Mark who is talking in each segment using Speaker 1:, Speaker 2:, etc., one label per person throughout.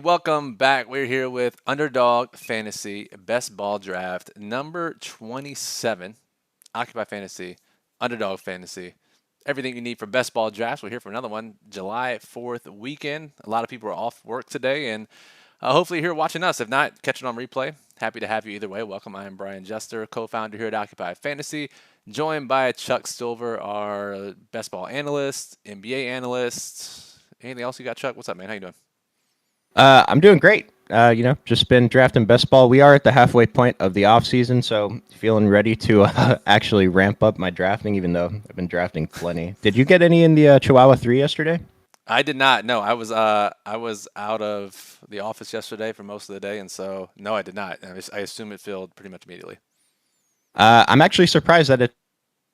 Speaker 1: welcome back. We're here with Underdog Fantasy Best Ball Draft number 27. Occupy Fantasy, Underdog Fantasy. Everything you need for best ball drafts. We're here for another one, July 4th weekend. A lot of people are off work today, and hopefully you're here watching us. If not, catch it on replay. Happy to have you either way. Welcome. I am Brian Jester, co-founder here at Occupy Fantasy, joined by Chuck Silver, our best ball analyst, NBA analyst. Anything else you got, Chuck? What's up, man? How you doing?
Speaker 2: I'm doing great. Just been drafting best ball. We are at the halfway point of the off season, so feeling ready to actually ramp up my drafting. Even though I've been drafting plenty. Did you get any in the Chihuahua 3 yesterday?
Speaker 1: I did not. No, I was out of the office yesterday for most of the day, and so no, I did not. I assume it filled pretty much immediately.
Speaker 2: I'm actually surprised that it's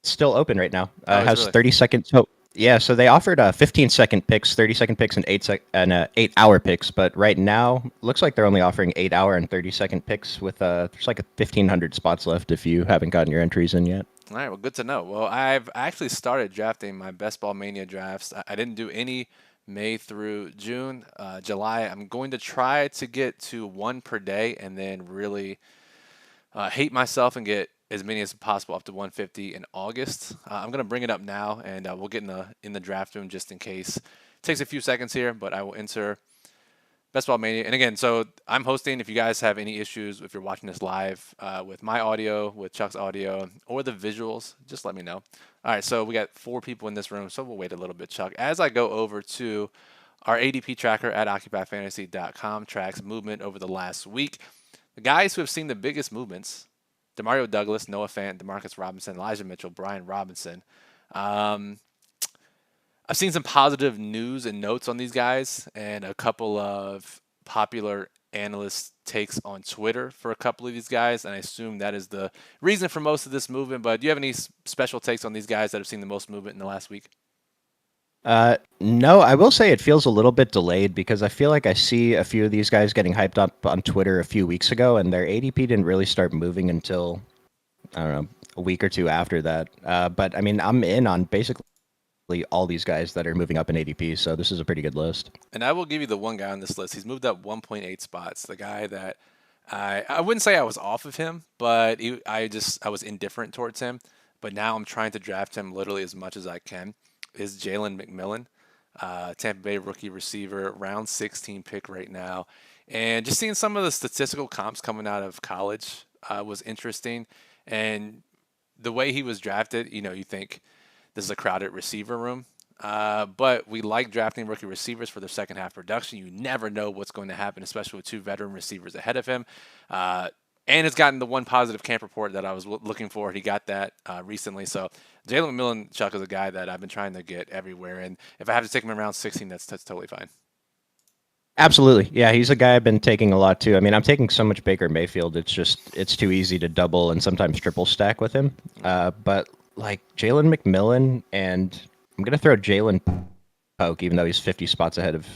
Speaker 2: still open right now.
Speaker 1: Oh,
Speaker 2: It
Speaker 1: is it
Speaker 2: has
Speaker 1: really?
Speaker 2: 30 seconds. So yeah, so they offered 15-second picks, 30-second picks, and 8-hour picks. But right now, looks like they're only offering 8-hour and 30-second picks with there's like 1,500 spots left if you haven't gotten your entries in yet.
Speaker 1: All right, well, good to know. Well, I've actually started drafting my Best Ball Mania drafts. I didn't do any May through June. July, I'm going to try to get to one per day and then really hate myself and get as many as possible up to 150 in August. I'm going to bring it up now, and we'll get in the draft room just in case. It takes a few seconds here, but I will enter Best Ball Mania. And again, so I'm hosting. If you guys have any issues, if you're watching this live with my audio, with Chuck's audio, or the visuals, just let me know. All right, so we got 4 people in this room, so we'll wait a little bit, Chuck. As I go over to our ADP tracker at OccupyFantasy.com, tracks movement over the last week. The guys who have seen the biggest movements: Demario Douglas, Noah Fant, Demarcus Robinson, Elijah Mitchell, Brian Robinson. Um, I've seen some positive news and notes on these guys and a couple of popular analyst takes on Twitter for a couple of these guys, and I assume that is the reason for most of this movement. But do you have any special takes on these guys that have seen the most movement in the last week?
Speaker 2: No, I will say it feels a little bit delayed because I feel like I see a few of these guys getting hyped up on Twitter a few weeks ago, and their ADP didn't really start moving until I don't know a week or two after that. But I mean, I'm in on basically all these guys that are moving up in ADP, so this is a pretty good list.
Speaker 1: And I will give you the one guy on this list. He's moved up 1.8 spots. The guy that I wouldn't say I was off of him, but I was indifferent towards him. But now I'm trying to draft him literally as much as I can. Is Jalen McMillan, Tampa Bay rookie receiver, round 16 pick right now, and just seeing some of the statistical comps coming out of college was interesting, and the way he was drafted, you think this is a crowded receiver room. But we like drafting rookie receivers for their second half production. You never know what's going to happen, especially with 2 veteran receivers ahead of him. And it's gotten the one positive camp report that I was looking for. He got that recently. So Jalen McMillan, Chuck, is a guy that I've been trying to get everywhere. And if I have to take him in round 16, that's totally fine.
Speaker 2: Absolutely, yeah, he's a guy I've been taking a lot too. I mean, I'm taking so much Baker Mayfield; it's too easy to double and sometimes triple stack with him. But like Jalen McMillan, and I'm gonna throw Jalen Poke, even though he's 50 spots ahead of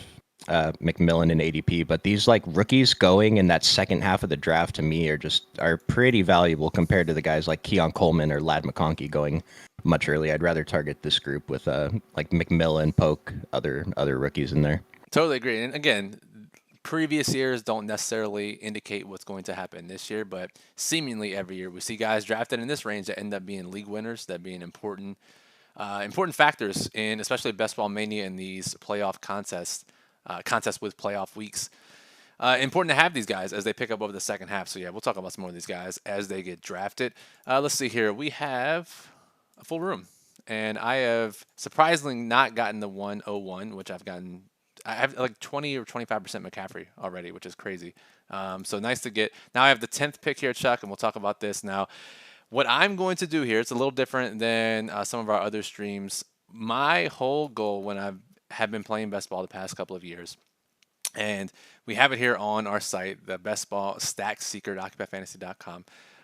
Speaker 2: McMillan in ADP. But these like rookies going in that second half of the draft to me are pretty valuable compared to the guys like Keon Coleman or Lad McConkey going much early. I'd rather target this group with like McMillan, Poke, other rookies in there.
Speaker 1: Totally agree. And again, previous years don't necessarily indicate what's going to happen this year, but seemingly every year we see guys drafted in this range that end up being league winners, that being important factors in especially best ball mania and these playoff contests with playoff weeks. Important to have these guys as they pick up over the second half. So yeah, we'll talk about some more of these guys as they get drafted. Let's see here. We have a full room, and I have surprisingly not gotten the 101, which I've gotten. I have like 20 or 25% McCaffrey already, which is crazy. So nice to get. Now I have the 10th pick here, Chuck, and we'll talk about this now. What I'm going to do here, it's a little different than some of our other streams. My whole goal when I have been playing best ball the past couple of years, and we have it here on our site, the best ball stack seeker at occupyfantasy.com.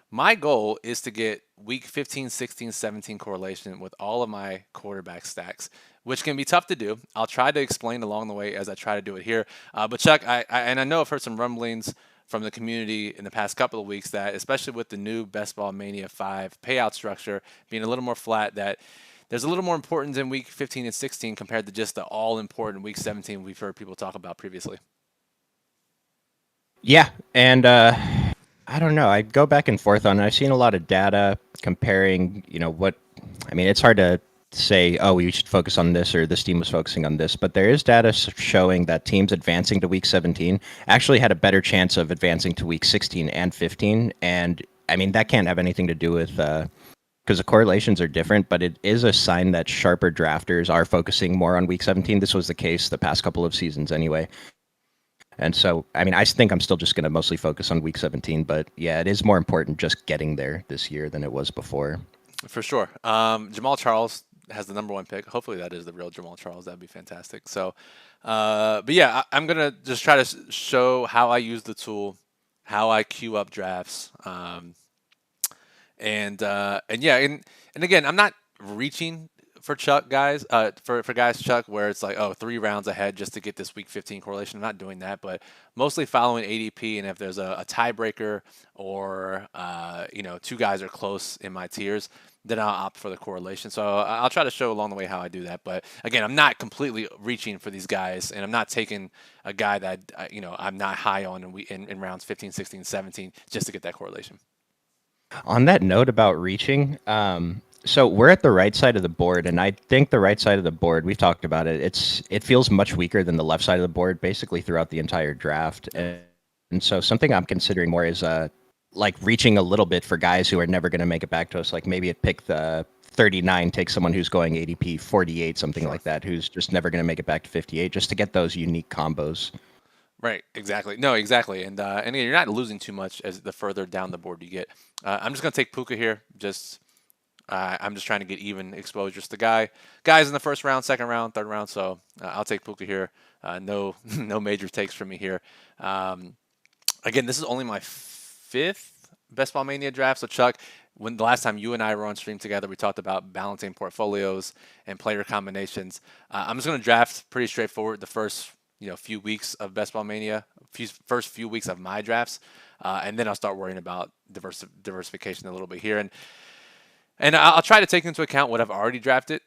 Speaker 1: My goal is to get week 15, 16, 17 correlation with all of my quarterback stacks, which can be tough to do. I'll try to explain along the way as I try to do it here. But Chuck, I know I've heard some rumblings from the community in the past couple of weeks that, especially with the new Best Ball Mania 5 payout structure being a little more flat, that there's a little more importance in week 15 and 16 compared to just the all-important week 17 we've heard people talk about previously.
Speaker 2: Yeah, and I don't know. I go back and forth on it. I've seen a lot of data comparing, what I mean, it's hard to say, oh, we should focus on this or this team was focusing on this, but there is data showing that teams advancing to week 17 actually had a better chance of advancing to week 16 and 15. And I mean, that can't have anything to do with because the correlations are different, but it is a sign that sharper drafters are focusing more on week 17. This was the case the past couple of seasons anyway. And so, I mean, I think I'm still just going to mostly focus on week 17, but yeah, it is more important just getting there this year than it was before.
Speaker 1: For sure. Jamal Charles has the number one pick. Hopefully that is the real Jamal Charles. That'd be fantastic. So, but yeah, I'm gonna just try to show how I use the tool, how I queue up drafts, and yeah, and again, I'm not reaching for Chuck guys, for guys Chuck, where it's like, oh, 3 rounds ahead just to get this week 15 correlation. I'm not doing that, but mostly following ADP, and if there's a tiebreaker or two guys are close in my tiers, then I'll opt for the correlation. So I'll try to show along the way how I do that. But again, I'm not completely reaching for these guys, and I'm not taking a guy that I'm not high on in rounds 15, 16, 17 just to get that correlation.
Speaker 2: On that note about reaching, so we're at the right side of the board, and I think the right side of the board, we've talked about it. It feels much weaker than the left side of the board, basically throughout the entire draft. And so something I'm considering more is like reaching a little bit for guys who are never going to make it back to us. Like maybe at pick the 39, take someone who's going ADP 48, something
Speaker 1: Sure.
Speaker 2: like that, who's just never going to make it back to 58, just to get those unique combos.
Speaker 1: Right, exactly. No, exactly. And again, you're not losing too much as the further down the board you get. I'm just gonna take Puka here. I'm just trying to get even exposures to guys in the first round, second round, third round. So I'll take Puka here. No no major takes from me here. Um, Again, this is only my fifth Best Ball Mania draft. So Chuck, when the last time you and I were on stream together, we talked about balancing portfolios and player combinations. I'm just going to draft pretty straightforward the first few weeks of Best Ball Mania, first few weeks of my drafts, and then I'll start worrying about diversification a little bit here, and I'll try to take into account what I've already drafted.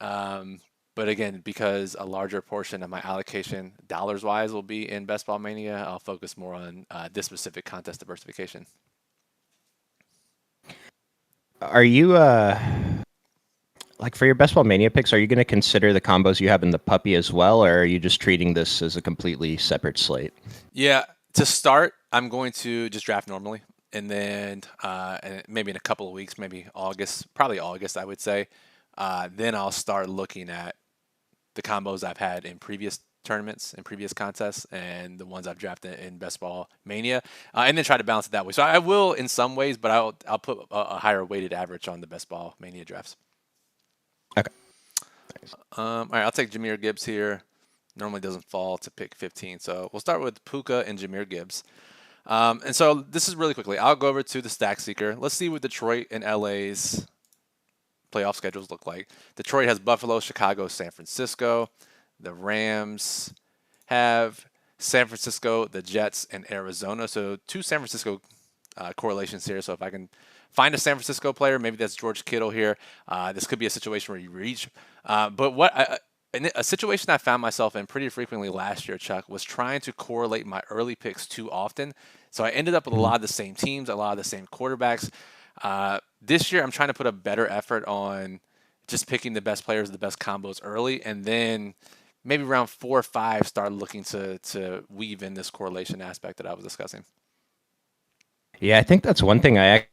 Speaker 1: Um, but again, because a larger portion of my allocation dollars wise will be in Best Ball Mania, I'll focus more on this specific contest diversification.
Speaker 2: Are you like for your best ball mania picks? Are you going to consider the combos you have in the puppy as well, or are you just treating this as a completely separate slate?
Speaker 1: Yeah, to start, I'm going to just draft normally, and then and maybe in a couple of weeks, maybe August, probably August, I would say. Then I'll start looking at the combos I've had in previous tournaments and previous contests and the ones I've drafted in Best Ball Mania, and then try to balance it that way. So I will in some ways, but I'll put a higher weighted average on the Best Ball Mania drafts.
Speaker 2: Okay.
Speaker 1: All right, I'll take Jameer Gibbs here. Normally doesn't fall to pick 15, so we'll start with Puka and Jameer Gibbs. And so this is really quickly. I'll go over to the Stack Seeker. Let's see what Detroit and LA's playoff schedules look like. Detroit has Buffalo, Chicago, San Francisco. The Rams have San Francisco, the Jets, and Arizona. So two San Francisco correlations here. So if I can find a San Francisco player, maybe that's George Kittle here. This could be a situation where you reach. But a situation I found myself in pretty frequently last year, Chuck, was trying to correlate my early picks too often. So I ended up with a
Speaker 2: Mhm.
Speaker 1: lot of the same teams, a lot of the same quarterbacks. This year, I'm trying to put a better effort on just picking the best players, the best combos early, and then maybe around 4 or 5 start looking to weave in this correlation aspect that I was discussing.
Speaker 2: Yeah, I think that's one thing I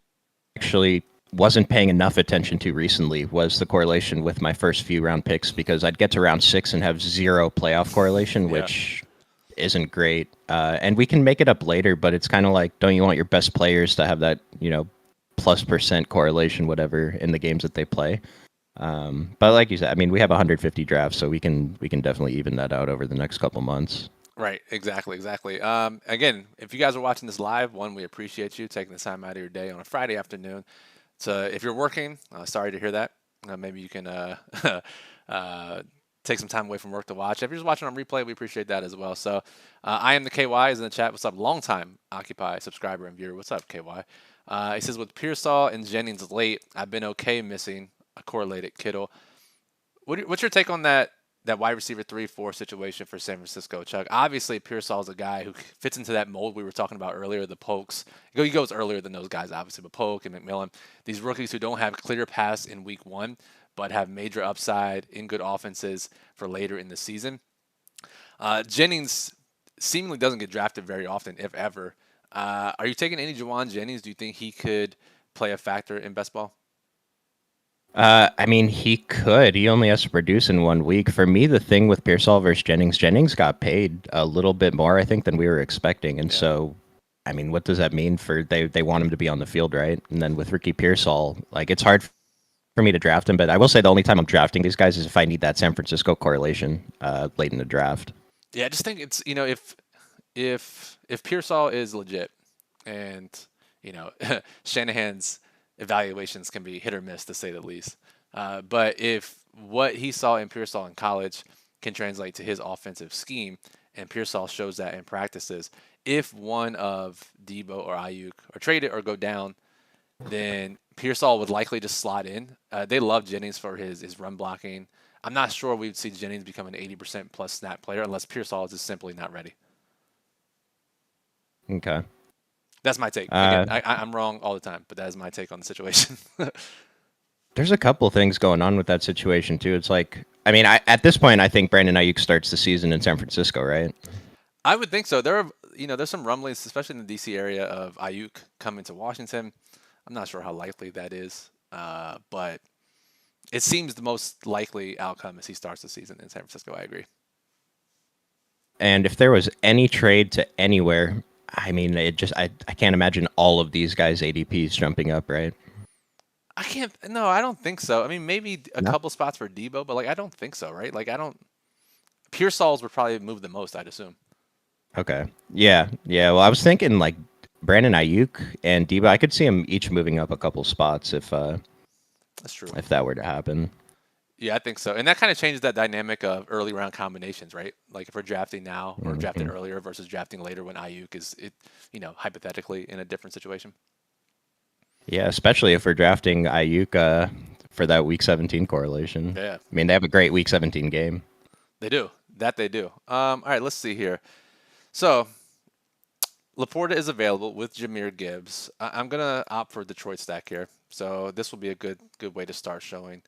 Speaker 2: actually wasn't paying enough attention to recently was the correlation with my first few round picks because I'd get to round 6 and have zero playoff correlation,
Speaker 1: Yeah.
Speaker 2: which isn't great. And we can make it up later, but it's kind of like, don't you want your best players to have that, plus percent correlation, whatever, in the games that they play? But like you said, I mean, we have 150 drafts, so we can definitely even that out over the next couple months.
Speaker 1: Right, exactly, exactly. Again, if you guys are watching this live, one, we appreciate you taking the time out of your day on a Friday afternoon. So if you're working, sorry to hear that. Maybe you can take some time away from work to watch. If you're just watching on replay, we appreciate that as well. So I am the KY is in the chat. What's up? Long time Occupy subscriber and viewer. What's up, KY? He says, with Pearsall and Jennings late, I've been okay missing a correlated Kittle. What's your take on that that wide receiver 3-4 situation for San Francisco, Chuck. Obviously, Pearsall is a guy who fits into that mold we were talking about earlier, the Pokes. He goes earlier than those guys, obviously, but Polk and McMillan, these rookies who don't have clear paths in week one, but have major upside in good offenses for later in the season. Jennings seemingly doesn't get drafted very often, if ever. Are you taking any Jawan Jennings? Do you think he could play a factor in best ball?
Speaker 2: I mean, he could. He only has to produce in 1 week. For me, the thing with Pearsall versus Jennings got paid a little bit more, I think, than we were expecting. And
Speaker 1: Yeah.
Speaker 2: so, I mean, what does that mean for they want him to be on the field, right? And then with Ricky Pearsall, like it's hard for me to draft him, but I will say the only time I'm drafting these guys is if I need that San Francisco correlation late in the draft.
Speaker 1: Yeah, I just think it's if Pearsall is legit, and Shanahan's evaluations can be hit or miss to say the least. But if what he saw in Pearsall in college can translate to his offensive scheme, and Pearsall shows that in practices, if one of Debo or Ayuk are traded or go down, then Pearsall would likely just slot in. They love Jennings for his run blocking. I'm not sure we'd see Jennings become an 80% plus snap player unless Pearsall is just simply not ready.
Speaker 2: Okay.
Speaker 1: That's my take.
Speaker 2: Uh,
Speaker 1: Again, I'm wrong all the time, but that is my take on the situation.
Speaker 2: there's a couple things going on with that situation too. It's like, I mean, at this point, I think Brandon Ayuk starts the season in San Francisco, right?
Speaker 1: I would think so. There's some rumblings, especially in the DC area, of Ayuk coming to Washington. I'm not sure how likely that is, but it seems the most likely outcome is he starts the season in San Francisco. I agree.
Speaker 2: And if there was any trade to anywhere, I mean, I can't imagine all of these guys' ADPs jumping up, right?
Speaker 1: I can't. No, I don't think so. I mean, maybe a
Speaker 2: No.
Speaker 1: couple spots for Debo, but like I don't think so, right? Like I don't. Pearsall's would probably move the most, I'd assume.
Speaker 2: Okay. Yeah. Yeah. Well, I was thinking like Brandon Ayuk and Debo. I could see them each moving up a couple spots
Speaker 1: That's true.
Speaker 2: if that were to happen.
Speaker 1: Yeah, I think so. And that kind of changes that dynamic of early round combinations, right? Like if we're drafting now or drafting
Speaker 2: Mhm.
Speaker 1: earlier versus drafting later when Ayuk is hypothetically in a different situation.
Speaker 2: Yeah, especially if we're drafting Ayuk for that Week 17 correlation.
Speaker 1: Yeah,
Speaker 2: I mean, they have a great Week 17 game.
Speaker 1: they do. That they do. All right, let's see here. So Laporta is available with Jameer Gibbs. I'm gonna opt for Detroit stack here. So this will be a good way to start showing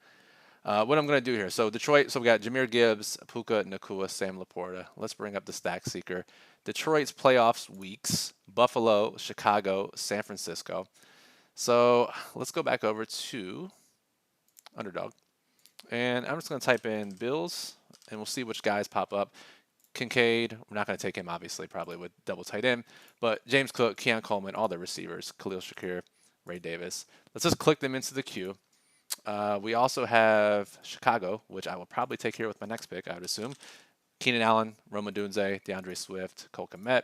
Speaker 1: what I'm gonna do here. So Detroit. So we got Jameer Gibbs, Puka Nakua, Sam Laporta. Let's bring up the stack seeker. Detroit's playoffs weeks: Buffalo, Chicago, San Francisco. So let's go back over to Underdog. And I'm just going to type in Bills, and we'll see which guys pop up. Kincaid, we're not going to take him, obviously, probably with double tight end. But James Cook, Keon Coleman, all the receivers, Khalil Shakir, Ray Davis. Let's just click them into the queue. We also have Chicago, which I will probably take here with my next pick, I would assume. Keenan Allen, Roma Dunze, DeAndre Swift, Cole Kmet.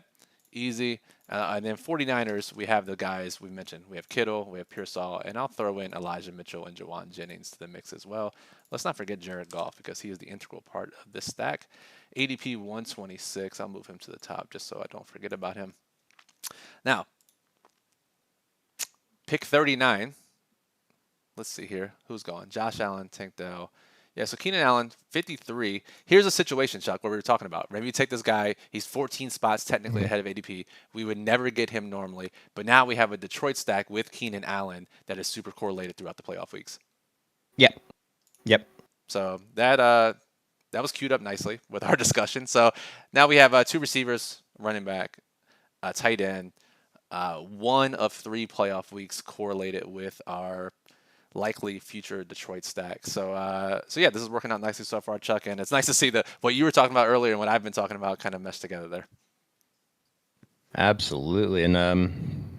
Speaker 1: Easy. And then 49ers, we have the guys we mentioned. We have Kittle, we have Pearsall, and I'll throw in Elijah Mitchell and Jawan Jennings to the mix as well. Let's not forget Jared Goff because he is the integral part of this stack. ADP 126. I'll move him to the top just so I don't forget about him. Now, pick 39. Let's see here. Who's going? Josh Allen, Tank Dell. Yeah, so Keenan Allen, 53. Here's a situation, Chuck, what we were talking about. Maybe you take this guy, he's 14 spots technically ahead of ADP. We would never get him normally, but now we have a Detroit stack with Keenan Allen that is super correlated throughout the playoff weeks.
Speaker 2: Yep. Yep.
Speaker 1: So that was queued up nicely with our discussion. So now we have two receivers, running back, tight end, one of 3 playoff weeks correlated with our likely future Detroit stack. So yeah, this is working out nicely so far, Chuck, and it's nice to see what you were talking about earlier and what I've been talking about kind of mesh together there.
Speaker 2: Absolutely. And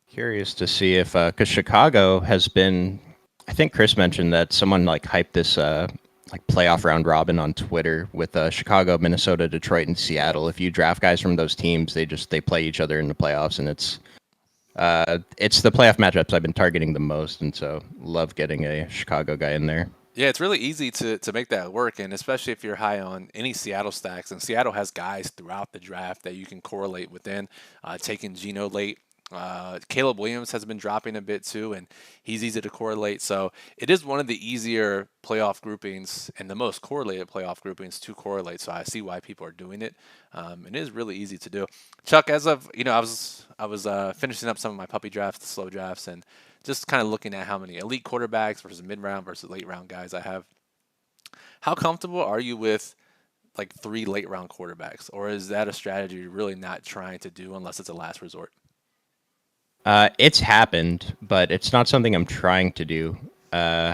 Speaker 2: curious to see if because Chicago has been, I think Chris mentioned that someone like hyped this like playoff round robin on Twitter with Chicago, Minnesota, Detroit, and Seattle. If you draft guys from those teams, they play each other in the playoffs, and it's the playoff matchups I've been targeting the most, and so love getting a Chicago guy in there.
Speaker 1: Yeah, it's really easy to make that work, and especially if you're high on any Seattle stacks. And Seattle has guys throughout the draft that you can correlate within. Taking Geno late Caleb Williams has been dropping a bit too, and he's easy to correlate. So it is one of the easier playoff groupings and the most correlated playoff groupings to correlate. So I see why people are doing it. It is really easy to do. Chuck, as of I was finishing up some of my puppy drafts, the slow drafts, and just kind of looking at how many elite quarterbacks versus mid round versus late round guys I have. How comfortable are you with like three late round quarterbacks, or is that a strategy you're really not trying to do unless it's a last resort?
Speaker 2: It's happened, but it's not something I'm trying to do. Uh,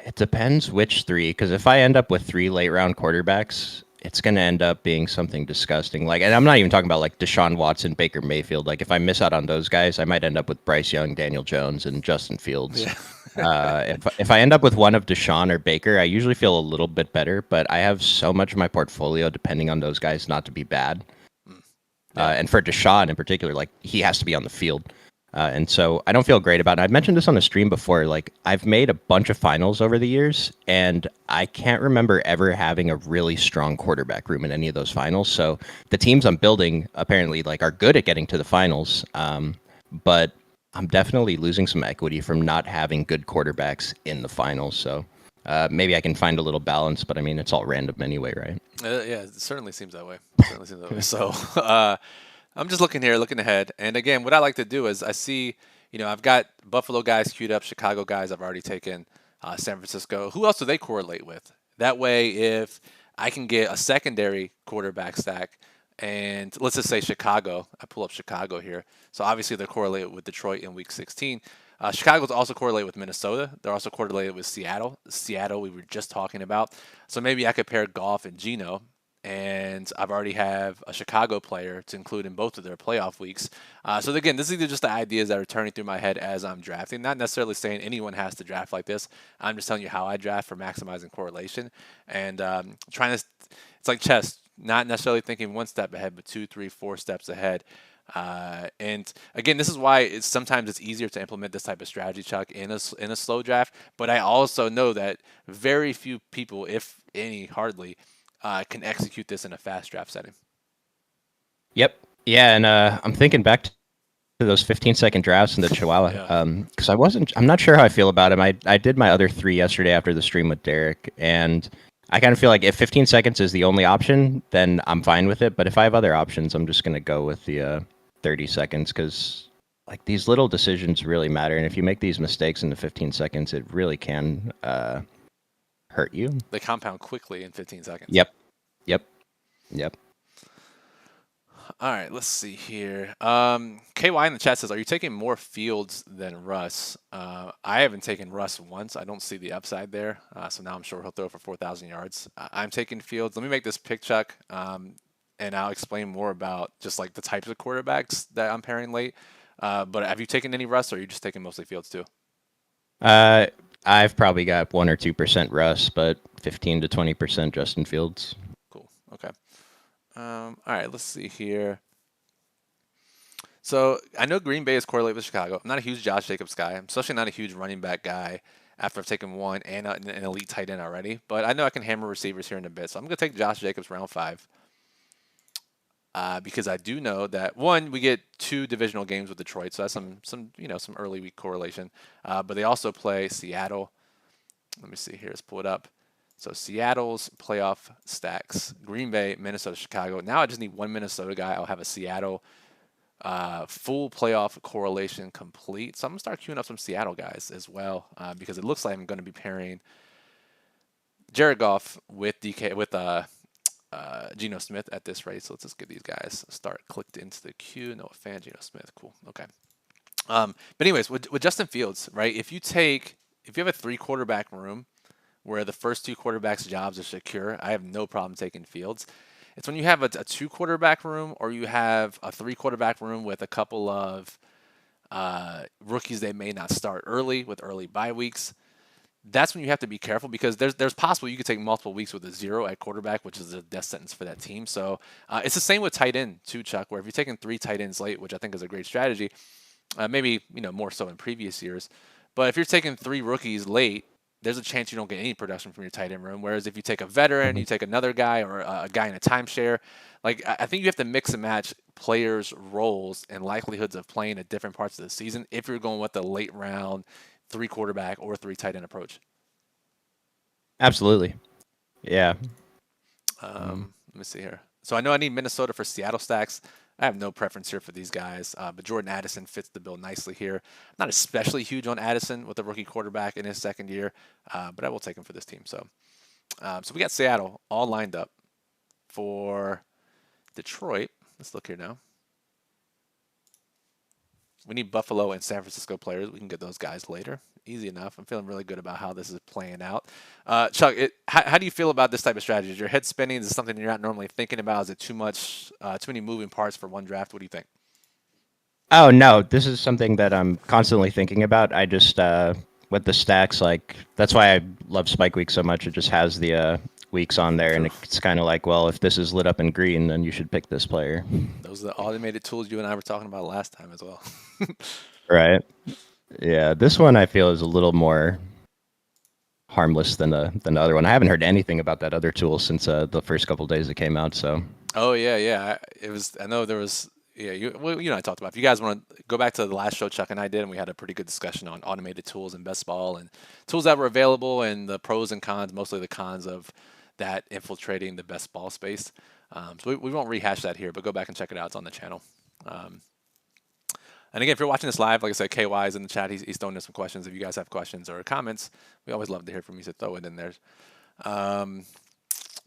Speaker 2: it depends which three, because if I end up with three late round quarterbacks, it's going to end up being something disgusting. Like, and I'm not even talking about like Deshaun Watson, Baker Mayfield. Like, if I miss out on those guys, I might end up with Bryce Young, Daniel Jones, and Justin Fields.
Speaker 1: Yeah.
Speaker 2: If I end up with one of Deshaun or Baker, I usually feel a little bit better. But I have so much of my portfolio depending on those guys not to be bad.
Speaker 1: Mm. Yeah.
Speaker 2: And for Deshaun in particular, like he has to be on the field. And so I don't feel great about it. I've mentioned this on the stream before. Like I've made a bunch of finals over the years, and I can't remember ever having a really strong quarterback room in any of those finals. So the teams I'm building apparently like are good at getting to the finals, but I'm definitely losing some equity from not having good quarterbacks in the finals. So maybe I can find a little balance, but I mean it's all random anyway, right?
Speaker 1: Yeah, it certainly seems that way. Certainly seems that way. So I'm just looking here, looking ahead. And again, what I like to do is I see, I've got Buffalo guys queued up, Chicago guys I've already taken, San Francisco. Who else do they correlate with? That way, if I can get a secondary quarterback stack, and let's just say Chicago, I pull up Chicago here. So obviously they're correlated with Detroit in Week 16. Chicago's also correlated with Minnesota. They're also correlated with Seattle. Seattle, we were just talking about. So maybe I could pair Goff and Geno, and I've already have a Chicago player to include in both of their playoff weeks. So again, this is either just the ideas that are turning through my head as I'm drafting. Not necessarily saying anyone has to draft like this. I'm just telling you how I draft for maximizing correlation and trying to. It's like chess, not necessarily thinking one step ahead, but two, three, 4 steps ahead. And again, this is why sometimes it's easier to implement this type of strategy, Chuck, in a slow draft. But I also know that very few people, if any, hardly, can execute this in a fast draft setting.
Speaker 2: Yep. Yeah, and I'm thinking back to those 15-second drafts in the Chihuahua
Speaker 1: Yeah.
Speaker 2: because I'm not sure how I feel about him. I did my other three yesterday after the stream with Derek, and I kind of feel like if 15 seconds is the only option, then I'm fine with it. But if I have other options, I'm just going to go with the 30 seconds because like these little decisions really matter. And if you make these mistakes in the 15 seconds, it really can hurt you.
Speaker 1: They compound quickly in 15 seconds.
Speaker 2: Yep. Yep. Yep.
Speaker 1: All right, let's see here. KY in the chat says, "Are you taking more Fields than Russ?" I haven't taken Russ once. I don't see the upside there. So now I'm sure he'll throw for 4,000 yards. I'm taking Fields. Let me make this pick, Chuck, and I'll explain more about just like the types of quarterbacks that I'm pairing late. But have you taken any Russ, or are you just taking mostly Fields too?
Speaker 2: I've probably got 1 or 2% Russ, but 15 to 20% Justin Fields.
Speaker 1: Cool. Okay. All right, let's see here. So I know Green Bay is correlated with Chicago. I'm not a huge Josh Jacobs guy. I'm especially not a huge running back guy after I've taken one and an elite tight end already. But I know I can hammer receivers here in a bit. So I'm going to take Josh Jacobs round 5 because I do know that, one, we get 2 divisional games with Detroit. So that's some early week correlation. But they also play Seattle. Let me see here. Let's pull it up. So Seattle's playoff stacks: Green Bay, Minnesota, Chicago. Now I just need one Minnesota guy. I'll have a Seattle full playoff correlation complete. So I'm gonna start queuing up some Seattle guys as well because it looks like I'm going to be pairing Jared Goff with Geno Smith at this rate. So let's just get these guys start clicked into the queue. Noah Fan, Geno Smith, cool. Okay. But anyways, with Justin Fields, right? If you have a 3 quarterback room where the first 2 quarterbacks' jobs are secure, I have no problem taking Fields. It's when you have a 2 quarterback room or you have a 3 quarterback room with a couple of rookies they may not start early with early bye weeks. That's when you have to be careful because there's possible you could take multiple weeks with a 0 at quarterback, which is a death sentence for that team. So it's the same with tight end too, Chuck, where if you're taking 3 tight ends late, which I think is a great strategy, maybe more so in previous years, but if you're taking 3 rookies late, there's a chance you don't get any production from your tight end room. Whereas if you take a veteran,
Speaker 2: Mhm.
Speaker 1: you take another guy or a guy in a timeshare, like I think you have to mix and match players' roles and likelihoods of playing at different parts of the season if you're going with the late round three quarterback or three tight end approach.
Speaker 2: Absolutely. Yeah. Mhm.
Speaker 1: Let me see here. So I know I need Minnesota for Seattle stacks. I have no preference here for these guys, but Jordan Addison fits the bill nicely here. I'm not especially huge on Addison with a rookie quarterback in his second year, but I will take him for this team. So we got Seattle all lined up for Detroit. Let's look here now. We need Buffalo and San Francisco players. We can get those guys later. Easy enough. I'm feeling really good about how this is playing out. Chuck, how do you feel about this type of strategy? Is your head spinning? Is this something you're not normally thinking about? Is it too much, too many moving parts for one draft? What do you think?
Speaker 2: Oh no, this is something that I'm constantly thinking about. I just with the stacks, like that's why I love Spike Week so much. It just has the weeks on there, and
Speaker 1: Oof.
Speaker 2: it's kind of like, well, if this is lit up in green, then you should pick this player,
Speaker 1: Those are the automated tools you and I were talking about last time as well.
Speaker 2: right? Yeah, this one I feel is a little more harmless than the other one. I haven't heard anything about that other tool since the first couple days it came out. So
Speaker 1: Oh yeah, yeah. It was. I know there was. Yeah, you and I talked about. If you guys want to go back to the last show Chuck and I did, and we had a pretty good discussion on automated tools and best ball and tools that were available and the pros and cons. Mostly the cons of that infiltrating the best ball space. So we won't rehash that here, but go back and check it out. It's on the channel. Um, and again, if you're watching this live, like I said, KY is in the chat. He's throwing in some questions. If you guys have questions or comments, we always love to hear from you. So throw it in there. Um,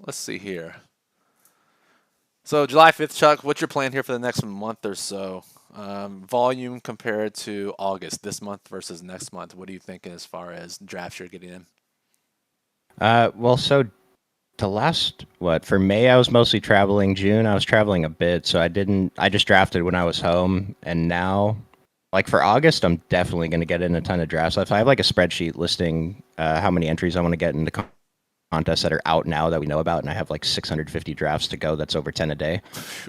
Speaker 1: let's see here. So July 5th, Chuck, what's your plan here for the next month or so? Volume compared to August, this month versus next month. What are you thinking as far as drafts you're getting in?
Speaker 2: well, so the last what for May I was mostly traveling. June I was traveling a bit, so I didn't. I just drafted when I was home, and now, like for August, I'm definitely going to get in a ton of drafts. If I have like a spreadsheet listing how many entries I want to get into contests that are out now that we know about, and I have like 650 drafts to go. That's over 10 a day.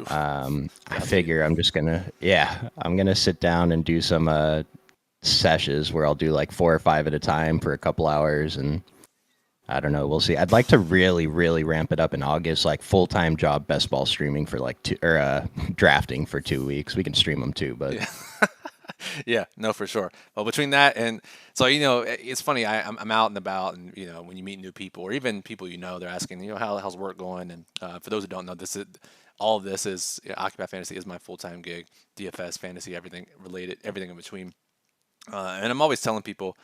Speaker 2: I
Speaker 1: Godspeed.
Speaker 2: figure I'm just gonna, yeah, I'm gonna sit down and do some sessions where I'll do like 4 or 5 at a time for a couple hours, and I don't know. We'll see. I'd like to really, really ramp it up in August, like full time job best ball streaming for like two or drafting for 2 weeks. We can stream them too, but
Speaker 1: Yeah. Yeah, no, for sure. Well, between that and so it's funny. I'm out and about, and when you meet new people or even people they're asking, how's work going? And for those who don't know, this is all of this is Occupy Fantasy is my full time gig, DFS, fantasy, everything related, everything in between. And I'm always telling people,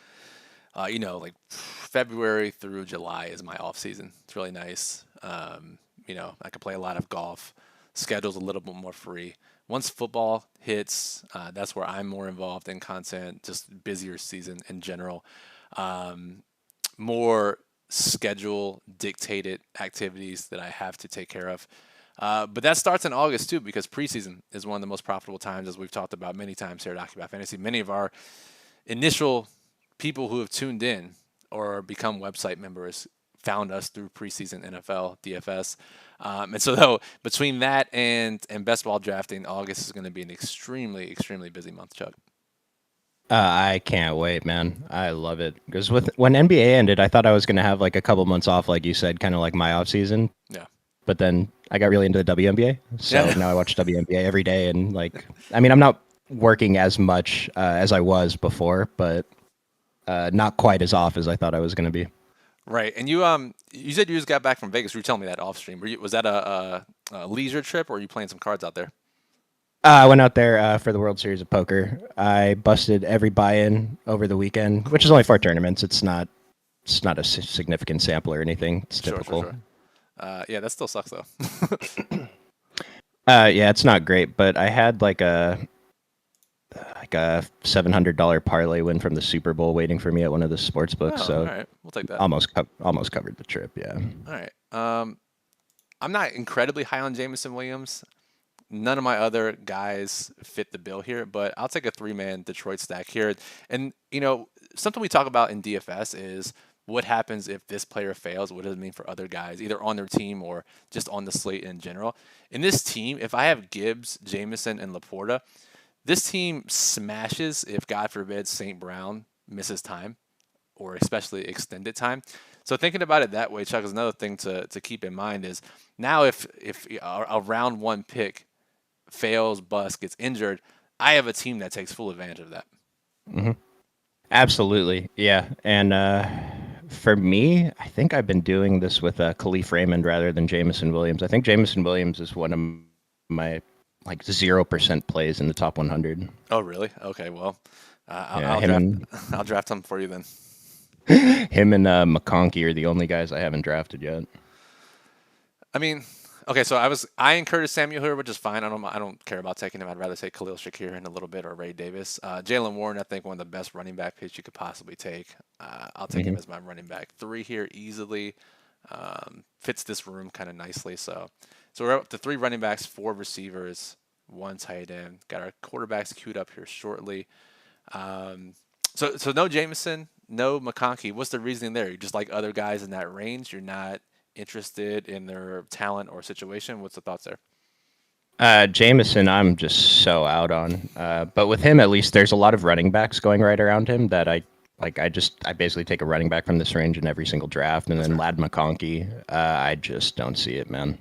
Speaker 1: like February through July is my off season. It's really nice. I can play a lot of golf. Schedule's a little bit more free. Once football hits, that's where I'm more involved in content, just busier season in general. Um, More schedule dictated activities that I have to take care of. But that starts in August too, because preseason is one of the most profitable times, as we've talked about many times here at Occupy Fantasy. Many of our initial people who have tuned in or become website members found us through preseason NFL DFS. And so though between that and best ball drafting, August is going to be an extremely busy month, Chuck.
Speaker 2: I can't wait, man. I love it because with when NBA ended, I thought I was gonna have like a couple months off, like you said, kind of like my off season.
Speaker 1: Yeah.
Speaker 2: But then I got really into the WNBA, so
Speaker 1: Yeah.
Speaker 2: now I watch WNBA every day, and like, I mean, I'm not working as much as I was before, but not quite as off as I thought I was gonna be.
Speaker 1: Right. And you said you just got back from Vegas. You were telling me that off stream. Was that a leisure trip or are you playing some cards out there?
Speaker 2: I went out there for the World Series of Poker. I busted every buy-in over the weekend, which is
Speaker 1: Cool.
Speaker 2: only 4 tournaments. It's not a significant sample or anything. It's
Speaker 1: Sure, sure,
Speaker 2: typical.
Speaker 1: sure. Yeah, that still sucks though.
Speaker 2: Yeah, it's not great, but I had like a $700 parlay win from the Super Bowl waiting for me at one of the sports books.
Speaker 1: Oh, all
Speaker 2: So
Speaker 1: right. We'll take that.
Speaker 2: almost covered the trip. Yeah.
Speaker 1: All right. I'm not incredibly high on Jameson Williams. None of my other guys fit the bill here, but I'll take a three-man Detroit stack here. And, something we talk about in DFS is what happens if this player fails? What does it mean for other guys, either on their team or just on the slate in general? In this team, if I have Gibbs, Jameson, and Laporta, this team smashes if, God forbid, St. Brown misses time or especially extended time. So thinking about it that way, Chuck, is another thing to keep in mind is now if a round one pick fails, busts, gets injured, I have a team that takes full advantage of that.
Speaker 2: Hmm. Absolutely, yeah. And for me, I think I've been doing this with Khalif Raymond rather than Jamison Williams. I think Jamison Williams is one of my like 0% plays in the top 100.
Speaker 1: Oh, really? Okay, well,
Speaker 2: Yeah,
Speaker 1: I'll
Speaker 2: him
Speaker 1: draft
Speaker 2: and
Speaker 1: I'll draft them for you then.
Speaker 2: him and McConkey are the only guys I haven't drafted yet.
Speaker 1: I mean, okay, so I encouraged Samuel here, which is fine. I don't care about taking him. I'd rather take Khalil Shakir in a little bit or Ray Davis. Jalen Warren, I think one of the best running back picks you could possibly take. I'll take him
Speaker 2: Hmm.
Speaker 1: as my running back three here easily. Fits this room kind of nicely. So we're up to three running backs, four receivers, one tight end. Got our quarterbacks queued up here shortly. Um, so no Jameson, no McConkey. What's the reasoning there? You just like other guys in that range. You're not interested in their talent or situation. What's the thoughts there?
Speaker 2: Jameson, I'm just so out on. But with him, at least, there's a lot of running backs going right around him that I like. I basically take a running back from this range in every single draft, and
Speaker 1: That's
Speaker 2: then
Speaker 1: fair.
Speaker 2: Lad McConkey. I just don't see it, man.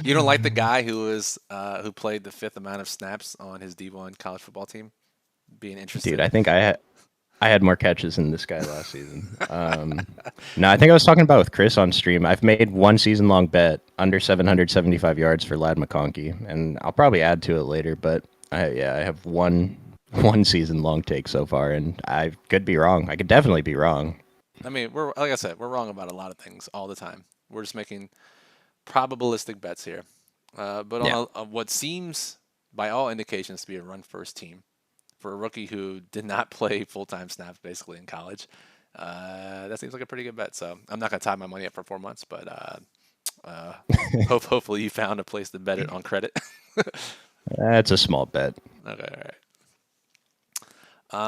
Speaker 1: You don't like the guy who played the fifth amount of snaps on his D1 college football team being
Speaker 2: Dude,
Speaker 1: interested?
Speaker 2: I think I had more catches than this guy last season. No, I think I was talking about with Chris on stream. I've made one season long bet under 775 yards for Lad McConkey, and I'll probably add to it later. But I have one season long take so far, and I could be wrong. I could definitely be wrong.
Speaker 1: I mean, we're like I said, we're wrong about a lot of things all the time. We're just making probabilistic bets here. But
Speaker 2: Yeah,
Speaker 1: on what seems, by all indications, to be a run first team for a rookie who did not play full time snaps basically in college, that seems like a pretty good bet. So I'm not gonna tie my money up for 4 months, but uh, hopefully you found a place to bet it on credit.
Speaker 2: that's a small bet.
Speaker 1: Okay, all right.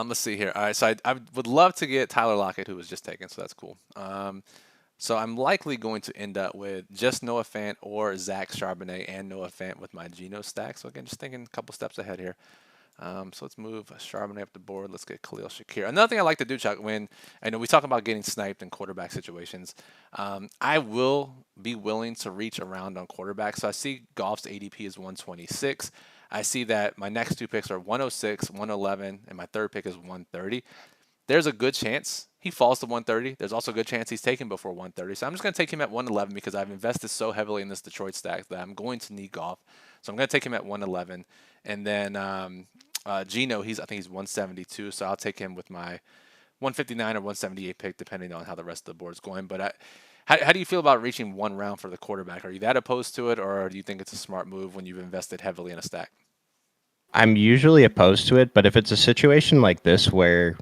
Speaker 1: Let's see here. All right, so I would love to get Tyler Lockett, who was just taken, so that's cool. So I'm likely going to end up with just Noah Fant or Zach Charbonnet and Noah Fant with my Geno stack. So again, just thinking a couple steps ahead here. So let's move Charbonnet up the board. Let's get Khalil Shakir. Another thing I like to do, Chuck, when I know we talk about getting sniped in quarterback situations, I will be willing to reach around on quarterback. So I see Goff's ADP is 126. I see that my next two picks are 106, 111, and my third pick is 130. There's a good chance he falls to 130. There's also a good chance he's taken before 130. So I'm just going to take him at 111 because I've invested so heavily in this Detroit stack that I'm going to need Goff. So I'm going to take him at 111. And then Geno, I think he's 172. So I'll take him with my 159 or 178 pick, depending on how the rest of the board's going. But how do you feel about reaching one round for the quarterback? Are you that opposed to it, or do you think it's a smart move when you've invested heavily in a stack?
Speaker 2: I'm usually opposed to it, but if it's a situation like this where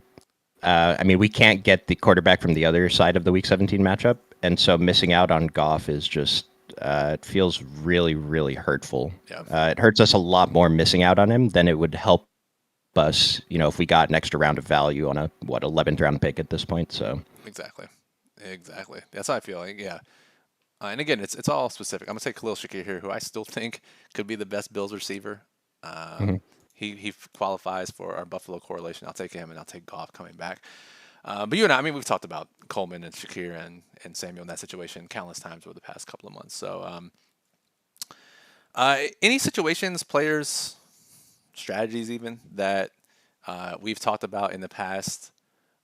Speaker 2: I mean, we can't get the quarterback from the other side of the Week 17 matchup, and so missing out on Goff is just it feels really, really hurtful.
Speaker 1: Yeah,
Speaker 2: It hurts us a lot more missing out on him than it would help us, if we got an extra round of value on a 11th round pick at this point. So
Speaker 1: exactly. Exactly. That's how I feel. Like, yeah. And again, it's all specific. I'm gonna say Khalil Shakir here, who I still think could be the best Bills receiver.
Speaker 2: mhm.
Speaker 1: He qualifies for our Buffalo correlation. I'll take him, and I'll take Goff coming back. But you and I mean, we've talked about Coleman and Shakir and Samuel in that situation countless times over the past couple of months. So, any situations, players, strategies, even that we've talked about in the past,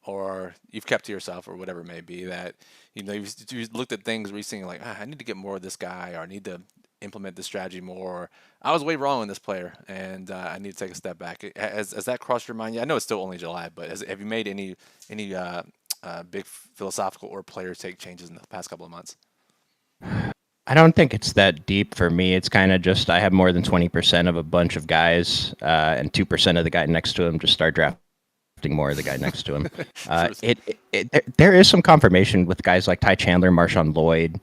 Speaker 1: or you've kept to yourself, or whatever it may be, that you've looked at things recently, like I need to get more of this guy, or I need to implement this strategy more. Or, I was way wrong on this player, and I need to take a step back. Has that crossed your mind? Yeah, I know it's still only July, but have you made any big philosophical or player take changes in the past couple of months?
Speaker 2: I don't think it's that deep for me. It's kind of just I have more than 20% of a bunch of guys, and 2% of the guy next to him just start drafting more of the guy next to him.
Speaker 1: Truth.
Speaker 2: There is some confirmation with guys like Ty Chandler, Marshawn Lloyd,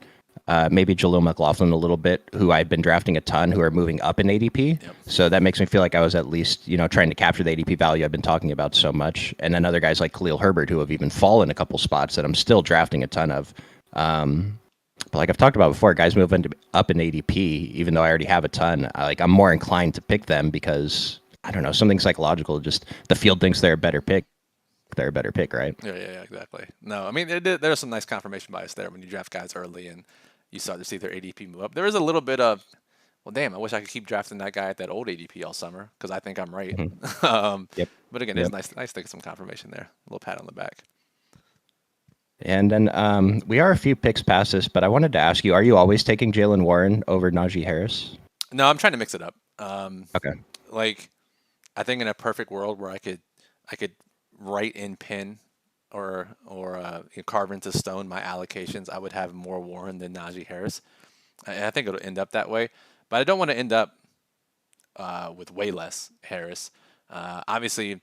Speaker 2: maybe Jaleel McLaughlin a little bit, who I've been drafting a ton, who are moving up in ADP.
Speaker 1: Yep.
Speaker 2: So that makes me feel like I was at least, trying to capture the ADP value I've been talking about so much. And then other guys like Khalil Herbert, who have even fallen a couple spots that I'm still drafting a ton of. But like I've talked about before, guys move up in ADP, even though I already have a ton. I'm more inclined to pick them because I don't know, something psychological. Just the field thinks they're a better pick. they're a better pick, right?
Speaker 1: Yeah, exactly. No, I mean, there's some nice confirmation bias there when you draft guys early and you start to see their ADP move up. There is a little bit of, well, damn, I wish I could keep drafting that guy at that old ADP all summer because I think I'm right.
Speaker 2: Mhm.
Speaker 1: um,
Speaker 2: Yep.
Speaker 1: but again, it's
Speaker 2: Yep.
Speaker 1: nice to get some confirmation there. A little pat on the back.
Speaker 2: And then we are a few picks past this, but I wanted to ask you: are you always taking Jalen Warren over Najee Harris?
Speaker 1: No, I'm trying to mix it up.
Speaker 2: Okay.
Speaker 1: Like I think in a perfect world where I could write in pen or carve into stone my allocations, I would have more Warren than Najee Harris. And I think it'll end up that way. But I don't want to end up with way less Harris. Obviously,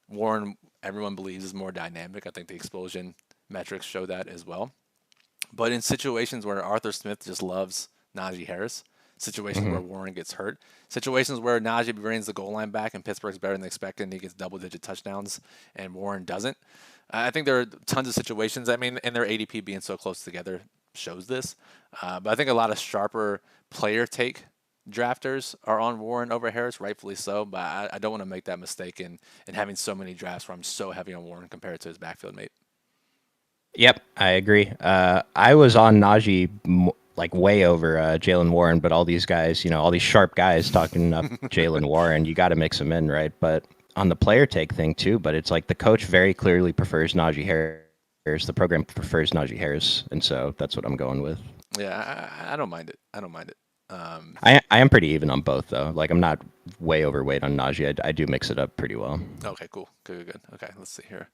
Speaker 1: Warren, everyone believes, is more dynamic. I think the explosion metrics show that as well. But in situations where Arthur Smith just loves Najee Harris, situations
Speaker 2: Hmm.
Speaker 1: where Warren gets hurt, situations where Najee brings the goal line back and Pittsburgh's better than expected and he gets double-digit touchdowns and Warren doesn't. I think there are tons of situations. I mean, and their ADP being so close together shows this. But I think a lot of sharper player take drafters are on Warren over Harris, rightfully so. But I don't want to make that mistake in having so many drafts where I'm so heavy on Warren compared to his backfield mate.
Speaker 2: Yep, I agree. I was on Najee like way over Jalen Warren, but all these guys, all these sharp guys talking up Jalen Warren, you got to mix them in, right? But on the player take thing too, but it's like the coach very clearly prefers Najee Harris. The program prefers Najee Harris, and so that's what I'm going with.
Speaker 1: Yeah, I don't mind it. I don't mind it.
Speaker 2: I am pretty even on both though. Like I'm not way overweight on Najee. I do mix it up pretty well.
Speaker 1: Okay, cool. Good. Okay, let's see here.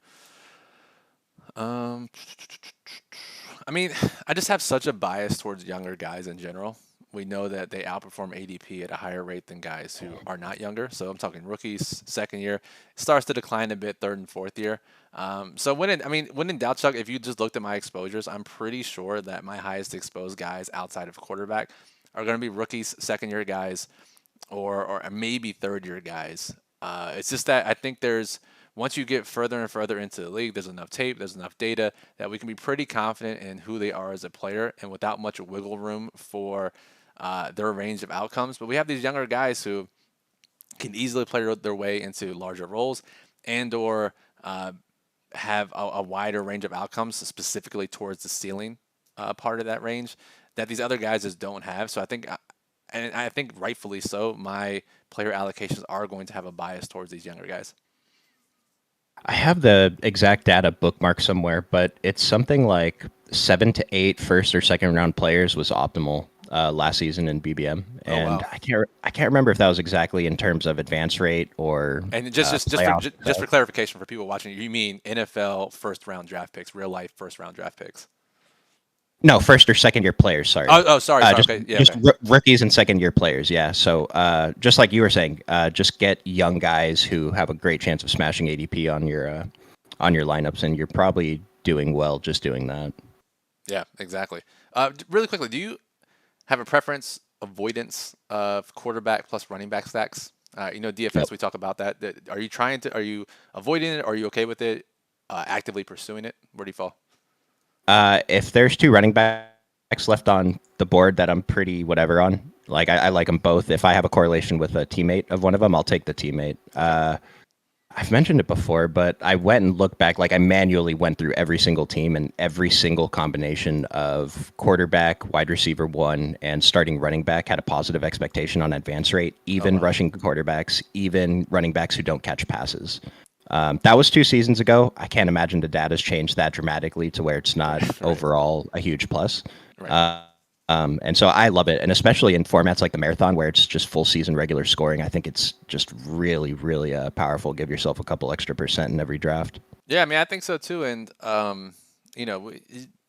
Speaker 1: Um, I mean, I just have such a bias towards younger guys in general. We know that they outperform ADP at a higher rate than guys who are not younger. So I'm talking rookies, second year, starts to decline a bit, third and fourth year. So when in doubt, Chuck, if you just looked at my exposures, I'm pretty sure that my highest exposed guys outside of quarterback are going to be rookies, second year guys, or maybe third year guys. It's just that I think there's once you get further and further into the league, there's enough tape, there's enough data that we can be pretty confident in who they are as a player, and without much wiggle room for their range of outcomes. But we have these younger guys who can easily play their way into larger roles, and/or have a wider range of outcomes, specifically towards the ceiling part of that range that these other guys just don't have. So and I think rightfully so, my player allocations are going to have a bias towards these younger guys.
Speaker 2: I have the exact data bookmark somewhere, but it's something like 7 to 8 first or second round players was optimal last season in BBM,
Speaker 1: Oh
Speaker 2: and
Speaker 1: wow!
Speaker 2: I can't remember if that was exactly in terms of advance rate or
Speaker 1: And just for
Speaker 2: playoff
Speaker 1: just
Speaker 2: stuff.
Speaker 1: for clarification for people watching, you mean NFL first round draft picks, real life first round draft picks?
Speaker 2: No, first or second year players. Sorry,
Speaker 1: Oh, sorry.
Speaker 2: just
Speaker 1: Okay, yeah,
Speaker 2: just
Speaker 1: okay.
Speaker 2: rookies and second year players. Yeah. So just like you were saying, just get young guys who have a great chance of smashing ADP on your lineups, and you're probably doing well just doing that.
Speaker 1: Yeah, exactly. Really quickly, do you have a preference avoidance of quarterback plus running back stacks? DFS,
Speaker 2: Nope.
Speaker 1: we talk about that. Are you avoiding it? Are you okay with it? Actively pursuing it? Where do you fall?
Speaker 2: If there's two running backs left on the board that I'm pretty whatever on, like I like them both. If I have a correlation with a teammate of one of them, I'll take the teammate.
Speaker 1: Okay.
Speaker 2: I've mentioned it before, but I went and looked back. Like I manually went through every single team and every single combination of quarterback, wide receiver one, and starting running back had a positive expectation on advance rate.
Speaker 1: Oh
Speaker 2: Even
Speaker 1: wow.
Speaker 2: rushing quarterbacks, even running backs who don't catch passes. That was 2 seasons ago. I can't imagine the data's changed that dramatically to where it's not
Speaker 1: Right.
Speaker 2: overall a huge plus.
Speaker 1: Right.
Speaker 2: Uh, and so I love it, and especially in formats like the marathon where it's just full season regular scoring. I think it's just really, really powerful. Give yourself a couple extra percent in every draft.
Speaker 1: Yeah, I mean, I think so too. And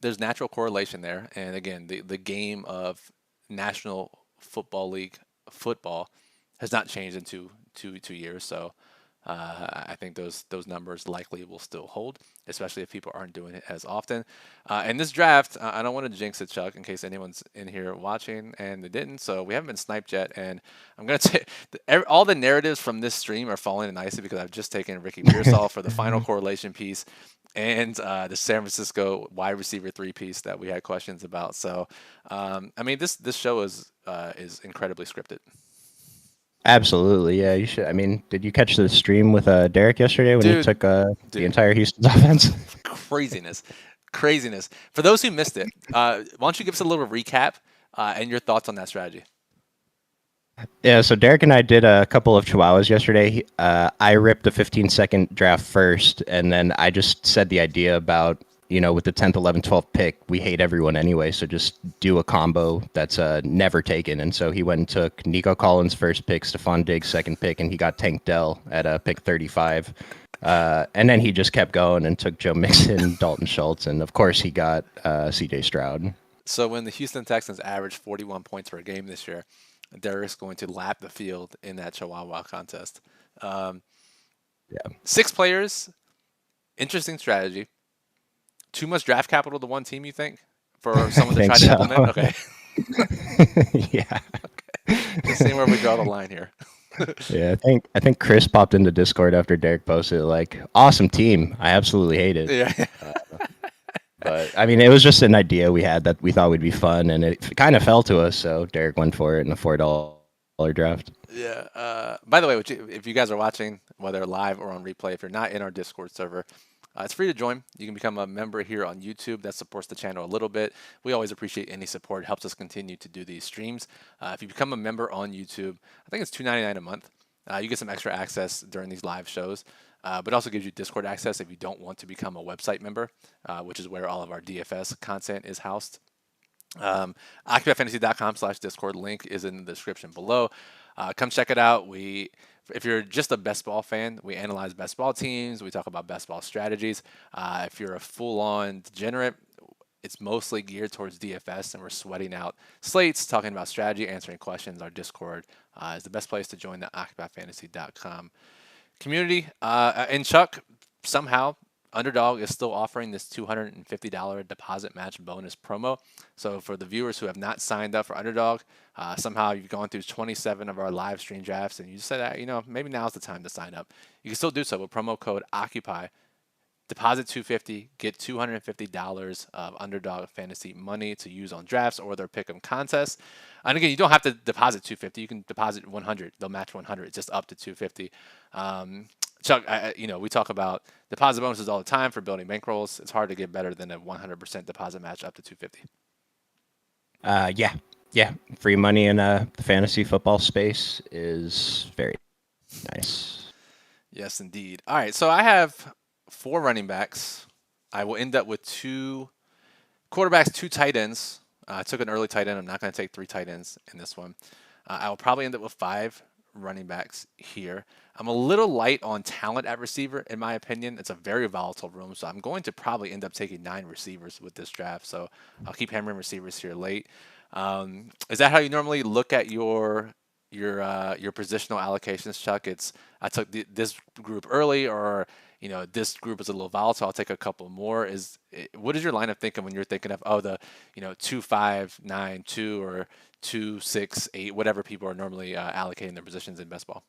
Speaker 1: there's natural correlation there. And again, the game of National Football League football has not changed in two years. So I think those numbers likely will still hold, especially if people aren't doing it as often. In this draft, I don't want to jinx it, Chuck, in case anyone's in here watching and they didn't. So we haven't been sniped yet, and I'm gonna say all the narratives from this stream are falling nicely because I've just taken Ricky Pearsall for the final correlation piece and the San Francisco wide receiver three piece that we had questions about. So I mean, this show is incredibly scripted.
Speaker 2: Absolutely, yeah. You should. I mean, did you catch the stream with Derek yesterday when he
Speaker 1: Dude,
Speaker 2: took the
Speaker 1: dude,
Speaker 2: entire Houston's offense?
Speaker 1: craziness, craziness. For those who missed it, why don't you give us a little recap and your thoughts on that strategy?
Speaker 2: Yeah, so Derek and I did a couple of Chihuahuas yesterday. I ripped a 15-second draft first, and then I just said the idea about, with the 10th, 11th, 12th pick, we hate everyone anyway, so just do a combo that's never taken. And so he went and took Nico Collins first pick, Stephon Diggs second pick, and he got Tank Dell at pick 35. And then he just kept going and took Joe Mixon, Dalton Schultz, and of course he got C.J. Stroud.
Speaker 1: So when the Houston Texans averaged 41 points per game this year, Derek's going to lap the field in that Chihuahua contest. Um,
Speaker 2: Yeah,
Speaker 1: 6 players, interesting strategy. Too much draft capital to one team, you think, for
Speaker 2: I
Speaker 1: someone to
Speaker 2: think
Speaker 1: try to
Speaker 2: so.
Speaker 1: implement? Okay,
Speaker 2: Yeah.
Speaker 1: just seeing where we draw the line here.
Speaker 2: Yeah, I think Chris popped into Discord after Derek posted like, "Awesome team. I absolutely hate it."
Speaker 1: Yeah.
Speaker 2: But I mean, it was just an idea we had that we thought would be fun, and it kind of fell to us. So Derek went for it in a $4 draft.
Speaker 1: Yeah. By the way, if you guys are watching, whether live or on replay, if you're not in our Discord server, it's free to join. You can become a member here on YouTube. That supports the channel a little bit. We always appreciate any support. It helps us continue to do these streams. If you become a member on YouTube, I think it's $2.99 a month. You get some extra access during these live shows, but it also gives you Discord access if you don't want to become a website member, which is where all of our DFS content is housed. OccupyFantasy.com/Discord link is in the description below. Come check it out. If you're just a best ball fan, we analyze best ball teams. We talk about best ball strategies. If you're a full-on degenerate, it's mostly geared towards DFS, and we're sweating out slates, talking about strategy, answering questions. Our Discord is the best place to join the OccupyFantasy.com community. And Chuck, somehow Underdog is still offering this $250 deposit match bonus promo. So for the viewers who have not signed up for Underdog, somehow you've gone through 27 of our live stream drafts and you said that, maybe now's the time to sign up. You can still do so with promo code OCCUPY. Deposit 250, get $250 of Underdog fantasy money to use on drafts or their pick'em contests. And again, you don't have to deposit 250. You can deposit 100. They'll match 100, just up to 250. Chuck, we talk about deposit bonuses all the time for building bankrolls. It's hard to get better than a 100% deposit match up to 250.
Speaker 2: Yeah, yeah. Free money in the fantasy football space is very nice.
Speaker 1: Yes, indeed. All right, so I have 4 running backs. I will end up with 2 quarterbacks, 2 tight ends. I took an early tight end. I'm not going to take 3 tight ends in this one. I will probably end up with 5 running backs here. I'm a little light on talent at receiver, in my opinion. It's a very volatile room, so I'm going to probably end up taking 9 receivers with this draft. So I'll keep hammering receivers here late. Is that how you normally look at your positional allocations, Chuck? It's I took this group early, or this group is a little volatile. I'll take a couple more. What is your line of thinking when you're thinking of 2, 5, 9, 2 or 2, 6, 8, whatever people are normally allocating their positions in best ball?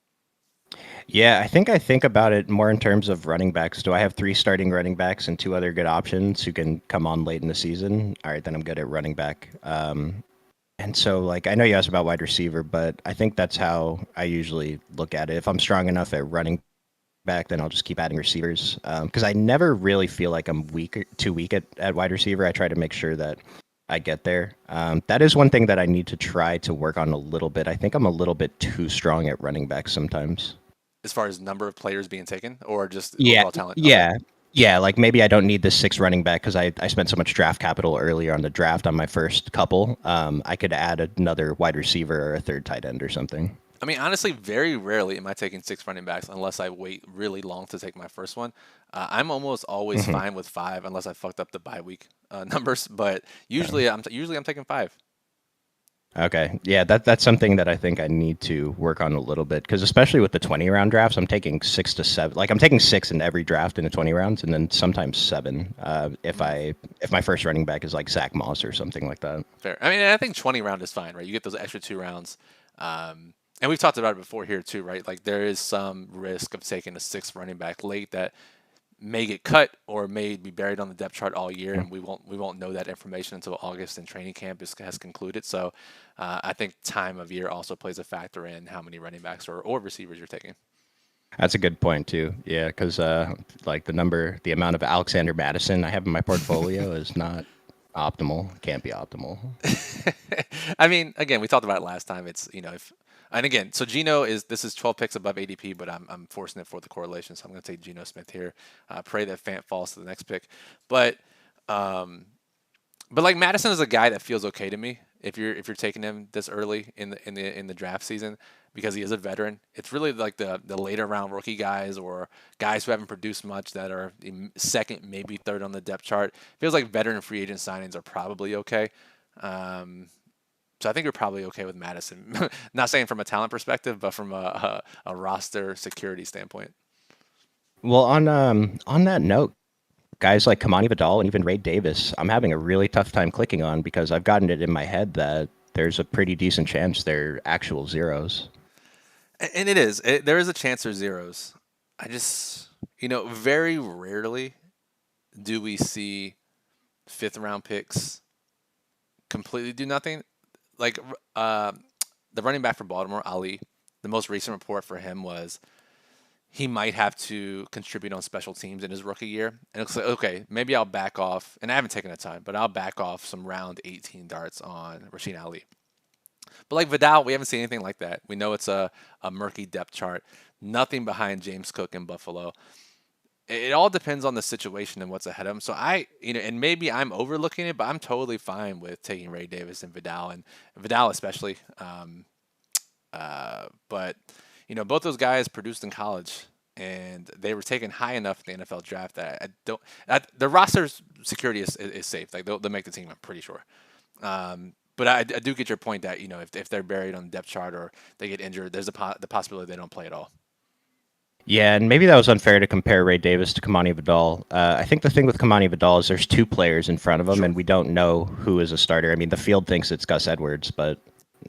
Speaker 2: Yeah, I think about it more in terms of running backs. Do I have 3 starting running backs and 2 other good options who can come on late in the season? All right, then I'm good at running back. And so, like, I know you asked about wide receiver, but I think that's how I usually look at it. If I'm strong enough at running back, then I'll just keep adding receivers. Because I never really feel like I'm too weak at wide receiver. I try to make sure that I get there. That is one thing that I need to try to work on a little bit. I think I'm a little bit too strong at running back sometimes.
Speaker 1: As far as number of players being taken, or just
Speaker 2: Yeah,
Speaker 1: overall talent? Okay.
Speaker 2: yeah, yeah. Like maybe I don't need the 6 running back because I spent so much draft capital earlier on the draft on my first couple. I could add another wide receiver or a third tight end or something.
Speaker 1: I mean, honestly, very rarely am I taking 6 running backs unless I wait really long to take my first one. I'm almost always
Speaker 2: Hmm.
Speaker 1: fine with 5 unless I fucked up the bye week numbers. But usually I'm taking 5.
Speaker 2: Okay, yeah, that's something that I think I need to work on a little bit because especially with the 20 round drafts, I'm taking 6 to 7. Like I'm taking 6 in every draft in the 20 rounds, and then sometimes 7 if my first running back is like Zach Moss or something like that.
Speaker 1: Fair. I mean, I think 20 round is fine, right? You get those extra 2 rounds. And we've talked about it before here too, right? Like there is some risk of taking a 6th running back late that may get cut or may be buried on the depth chart all year, and we won't know that information until August and training camp has concluded. So I think time of year also plays a factor in how many running backs or receivers you're taking.
Speaker 2: That's a good point too. Yeah, because like the amount of Alexander Madison I have in my portfolio is not optimal. Can't be optimal.
Speaker 1: I mean, again, we talked about it last time. It's if and again, so Geno is 12 picks above ADP, but I'm forcing it for the correlation, so I'm going to take Geno Smith here. Pray that Fant falls to the next pick, but um, like Madison is a guy that feels okay to me if you're taking him this early in the draft season because he is a veteran. It's really like the later round rookie guys or guys who haven't produced much that are in second, maybe third on the depth chart. Feels like veteran free agent signings are probably okay. Um, so I think you're probably okay with Madison. Not saying from a talent perspective, but from a roster security standpoint.
Speaker 2: Well, on that note, guys like Kamani Vidal and even Ray Davis, I'm having a really tough time clicking on because I've gotten it in my head that there's a pretty decent chance they're actual zeros.
Speaker 1: And it is. There is a chance they're zeros. I just, very rarely do we see fifth round picks completely do nothing. Like the running back for Baltimore, Ali, the most recent report for him was he might have to contribute on special teams in his rookie year. And it looks like, okay, maybe I'll back off, and I haven't taken the time, but I'll back off some round 18 darts on Rasheen Ali. But like Vidal, we haven't seen anything like that. We know it's a murky depth chart. Nothing behind James Cook in Buffalo. It all depends on the situation and what's ahead of him. So and maybe I'm overlooking it, but I'm totally fine with taking Ray Davis and Vidal, and Vidal especially. But both those guys produced in college, and they were taken high enough in the NFL draft that I don't. The roster security is safe. Like they'll make the team. I'm pretty sure. But I do get your point that if they're buried on the depth chart or they get injured, there's the possibility they don't play at all.
Speaker 2: Yeah, and maybe that was unfair to compare Ray Davis to Kamani Vidal. I think the thing with Kamani Vidal is there's two players in front of him,
Speaker 1: Sure.
Speaker 2: and we don't know who is a starter. I mean, the field thinks it's Gus Edwards, but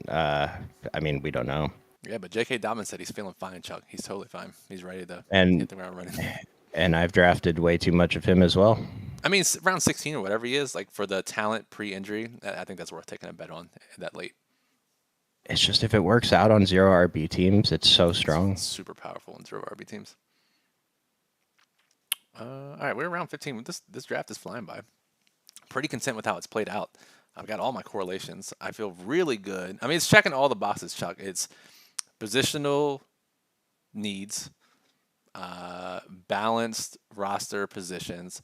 Speaker 2: uh, I mean, we don't know.
Speaker 1: Yeah, but J.K. Dobbins said he's feeling fine, Chuck. He's totally fine. He's ready to hit
Speaker 2: And
Speaker 1: the ground running.
Speaker 2: and I've drafted way too much of him as well.
Speaker 1: I mean, round 16 or whatever he is, like for the talent pre-injury, I think that's worth taking a bet on that late.
Speaker 2: It's just if it works out on zero RB teams, it's so strong.
Speaker 1: It's super powerful in zero RB teams. All right, we're around 15. This draft is flying by. Pretty content with how it's played out. I've got all my correlations. I feel really good. I mean, it's checking all the boxes, Chuck. It's positional needs, balanced roster positions.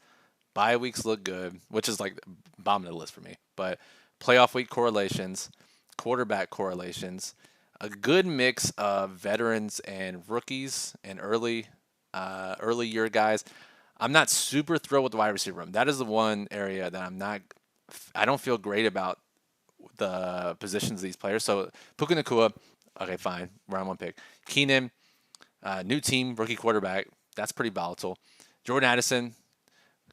Speaker 1: Bye weeks look good, which is like bottom of the list for me. But playoff week correlations, quarterback correlations, a good mix of veterans and rookies and early year guys. I'm not super thrilled with the wide receiver room. That is the one area that I don't feel great about the positions of these players. So Puka Nakua, okay, fine, round one pick. Keenan, new team, rookie quarterback. That's pretty volatile. Jordan Addison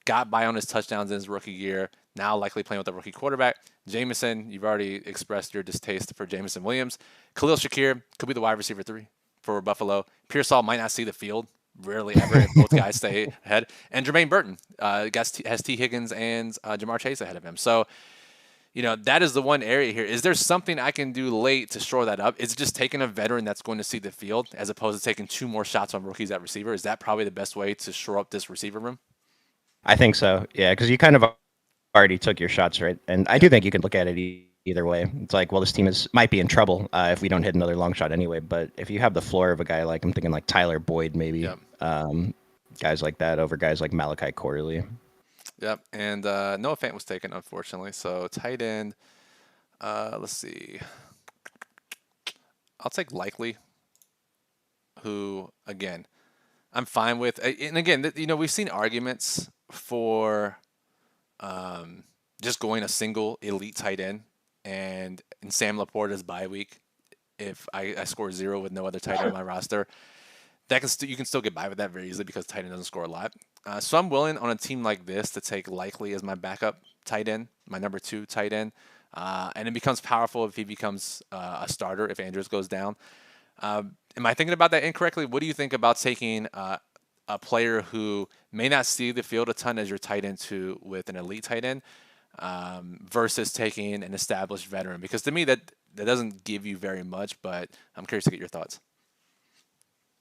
Speaker 1: got by on his touchdowns in his rookie year. Now likely playing with a rookie quarterback. Jameson, you've already expressed your distaste for Jameson Williams. Khalil Shakir could be the wide receiver 3 for Buffalo. Pearsall might not see the field. Rarely ever if both guys stay ahead. And Jermaine Burton has T. Higgins and Jamar Chase ahead of him. So, that is the one area here. Is there something I can do late to shore that up? Is it just taking a veteran that's going to see the field as opposed to taking 2 more shots on rookies at receiver? Is that probably the best way to shore up this receiver room?
Speaker 2: I think so. Yeah, because you kind of already took your shots, right? And I do think you can look at it either way. It's like, well, this team might be in trouble if we don't hit another long shot anyway. But if you have the floor of a guy like I'm thinking like Tyler Boyd, maybe guys like that over guys like Malachi Corley.
Speaker 1: Yep. And Noah Fant was taken, unfortunately. So tight end. Let's see. I'll take Likely, who again I'm fine with. And again, we've seen arguments for just going a single elite tight end and in Sam Laporta's bye week, if I score 0 with no other tight end on my roster, you can still get by with that very easily because tight end doesn't score a lot. So I'm willing on a team like this to take Likely as my backup tight end, my number 2 tight end, and it becomes powerful if he becomes a starter if Andrews goes down. Am I thinking about that incorrectly? What do you think about taking a player who may not see the field a ton as your tight end to with an elite tight end, versus taking an established veteran? Because to me, that doesn't give you very much. But I'm curious to get your thoughts.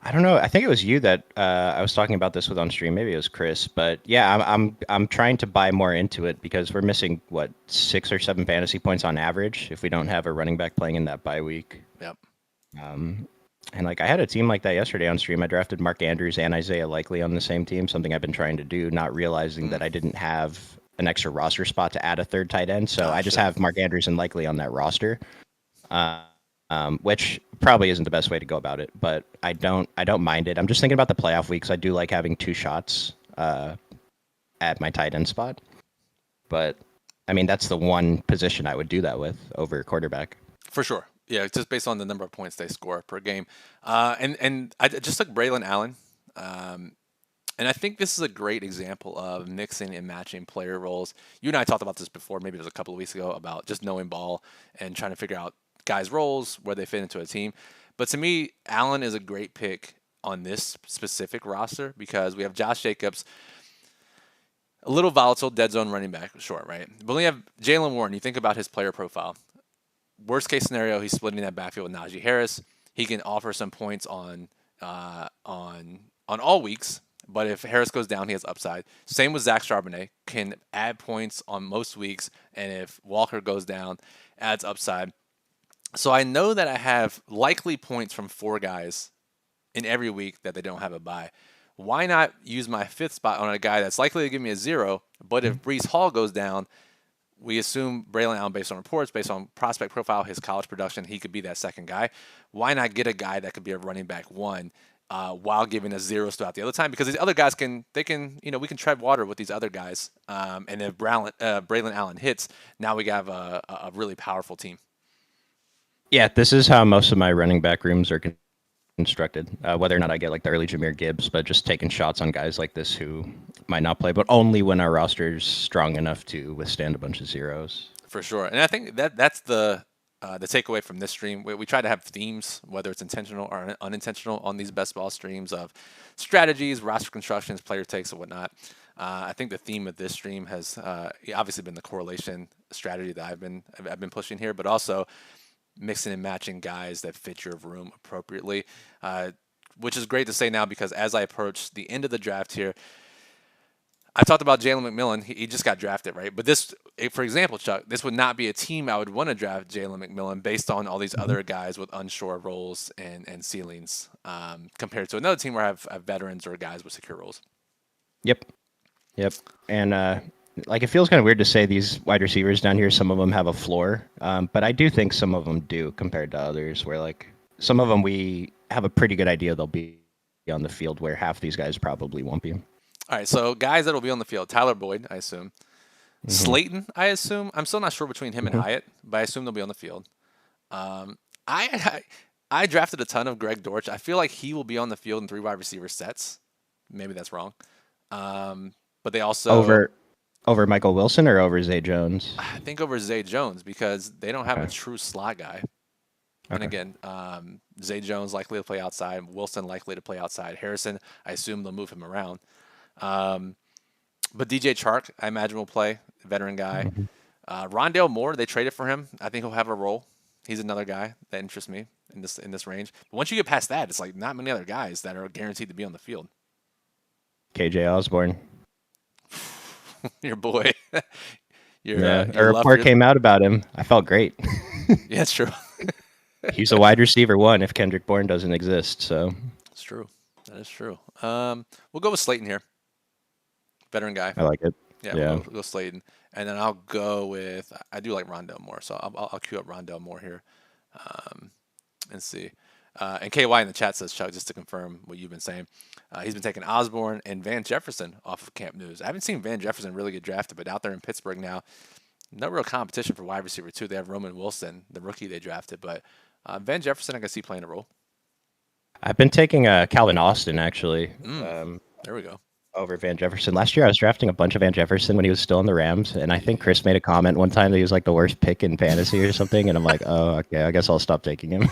Speaker 2: I don't know. I think it was you that I was talking about this with on stream. Maybe it was Chris, but yeah, I'm trying to buy more into it because we're missing what 6 or 7 fantasy points on average if we don't have a running back playing in that bye week.
Speaker 1: Yep.
Speaker 2: And like I had a team like that yesterday on stream. I drafted Mark Andrews and Isaiah Likely on the same team. Something I've been trying to do, not realizing that I didn't have an extra roster spot to add a third tight end. So I just have Mark Andrews and Likely on that roster. Which probably isn't the best way to go about it, but I don't mind it. I'm just thinking about the playoff weeks. I do like having 2 shots at my tight end spot, but I mean that's the one position I would do that with over quarterback.
Speaker 1: For sure. Yeah, just based on the number of points they score per game. And I just took Braylon Allen. And I think this is a great example of mixing and matching player roles. You and I talked about this before, maybe it was a couple of weeks ago, about just knowing ball and trying to figure out guys' roles, where they fit into a team. But to me, Allen is a great pick on this specific roster because we have Josh Jacobs, a little volatile dead zone running back, sure, right? But we have Jalen Warren. You think about his player profile. Worst case scenario, he's splitting that backfield with Najee Harris. He can offer some points on all weeks, but if Harris goes down, he has upside. Same with Zach Charbonnet, can add points on most weeks, and if Walker goes down, adds upside. So I know that I have likely points from 4 guys in every week that they don't have a bye. Why not use my 5th spot on a guy that's likely to give me a 0, but if Breece Hall goes down, we assume Braylon Allen, based on reports, based on prospect profile, his college production, he could be that second guy. Why not get a guy that could be a running back 1 while giving us 0s throughout the other time? Because these other guys we can tread water with these other guys. And if Braylon Allen hits, now we have a really powerful team.
Speaker 2: Yeah, this is how most of my running back rooms are constructed. Whether or not I get like the early Jahmyr Gibbs, but just taking shots on guys like this who might not play, but only when our roster is strong enough to withstand a bunch of 0s.
Speaker 1: For sure, and I think that's the takeaway from this stream. We try to have themes, whether it's intentional or unintentional, on these best ball streams of strategies, roster constructions, player takes, and whatnot. I think the theme of this stream has obviously been the correlation strategy that I've been pushing here, but also mixing and matching guys that fit your room appropriately, which is great to say now because as I approach the end of the draft here, I talked about Jalen McMillan. He just got drafted, right? But this, for example, Chuck, this would not be a team I would want to draft Jalen McMillan based on all these other guys with unsure roles and ceilings, compared to another team where I have veterans or guys with secure roles.
Speaker 2: Yep. And like it feels kind of weird to say these wide receivers down here, some of them have a floor, but I do think some of them do compared to others, where like some of them we have a pretty good idea they'll be on the field, where half these guys probably won't be.
Speaker 1: All right, so guys that will be on the field: Tyler Boyd, I assume. Slayton, I assume. I'm still not sure between him and Hyatt, but I assume they'll be on the field. I drafted a ton of Greg Dortch. I feel like he will be on the field in 3 wide receiver sets. Maybe that's wrong. But they also
Speaker 2: over Michael Wilson or over Zay Jones?
Speaker 1: I think over Zay Jones because they don't have a true slot guy. And
Speaker 2: Okay.
Speaker 1: again, Zay Jones likely to play outside. Wilson likely to play outside. Harrison, I assume they'll move him around. But DJ Chark, I imagine, will play, veteran guy. Rondale Moore, they traded for him. I think he'll have a role. He's another guy that interests me in this range. But once you get past that, it's like not many other guys that are guaranteed to be on the field.
Speaker 2: KJ Osborne.
Speaker 1: Your boy.
Speaker 2: A report came out about him. I felt great.
Speaker 1: Yeah, it's true.
Speaker 2: He's a wide receiver 1 if Kendrick Bourne doesn't exist. So
Speaker 1: it's true. That is true. We'll go with Slayton here. Veteran guy.
Speaker 2: I like it.
Speaker 1: Yeah. We'll go Slayton. And then I'll go with, I do like Rondale Moore, so I'll queue up Rondale Moore here and see. And KY in the chat says, Chuck, just to confirm what you've been saying, he's been taking Osborne and Van Jefferson off of Camp News. I haven't seen Van Jefferson really get drafted, but out there in Pittsburgh now, no real competition for wide receiver 2. They have Roman Wilson, the rookie they drafted, but Van Jefferson I can see playing a role.
Speaker 2: I've been taking Calvin Austin, actually.
Speaker 1: There we go.
Speaker 2: Over Van Jefferson. Last year, I was drafting a bunch of Van Jefferson when he was still in the Rams, and I think Chris made a comment one time that he was like the worst pick in fantasy or something, and I'm like, oh, okay, I guess I'll stop taking him.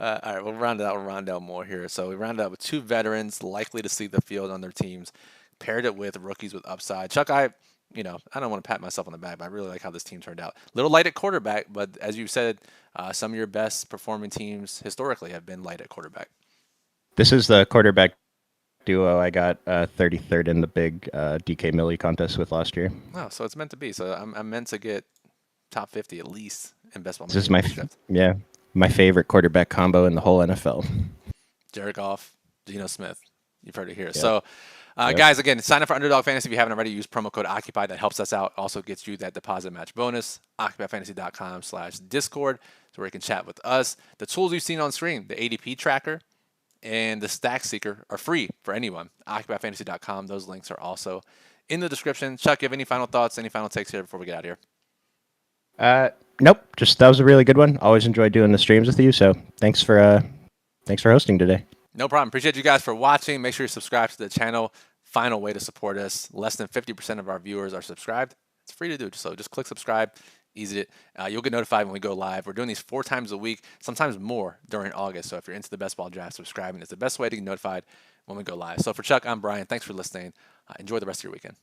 Speaker 1: All right, we'll round it out with Rondell Moore here. So we rounded out with two veterans likely to see the field on their teams, paired it with rookies with upside. Chuck, I don't want to pat myself on the back, but I really like how this team turned out. Little light at quarterback, but as you said, some of your best performing teams historically have been light at quarterback.
Speaker 2: This is the quarterback duo I got 33rd in the big DK Millie contest with last year.
Speaker 1: Oh, so it's meant to be. So I'm meant to get top 50 at least in best ball
Speaker 2: This is
Speaker 1: mania rookie draft.
Speaker 2: yeah, my favorite quarterback combo in the whole NFL.
Speaker 1: Jared Goff, Geno Smith. You've heard it here.
Speaker 2: Yep.
Speaker 1: So,
Speaker 2: Yep.
Speaker 1: guys, again, sign up for Underdog Fantasy if you haven't already. Use promo code Occupy. That helps us out. Also gets you that deposit match bonus. OccupyFantasy.com/Discord. So where you can chat with us. The tools you've seen on screen, the ADP tracker and the Stack Seeker, are free for anyone. OccupyFantasy.com. Those links are also in the description. Chuck, you have any final thoughts, any final takes here before we get out of here?
Speaker 2: Nope. Just that was a really good one. Always enjoy doing the streams with you. So thanks for hosting today.
Speaker 1: No problem. Appreciate you guys for watching. Make sure you subscribe to the channel. Final way to support us. Less than 50% of our viewers are subscribed. It's free to do. So just click subscribe. Easy. You'll get notified when we go live. We're doing these 4 times a week, sometimes more during August. So if you're into the best ball draft, subscribing is the best way to get notified when we go live. So for Chuck, I'm Brian. Thanks for listening. Enjoy the rest of your weekend.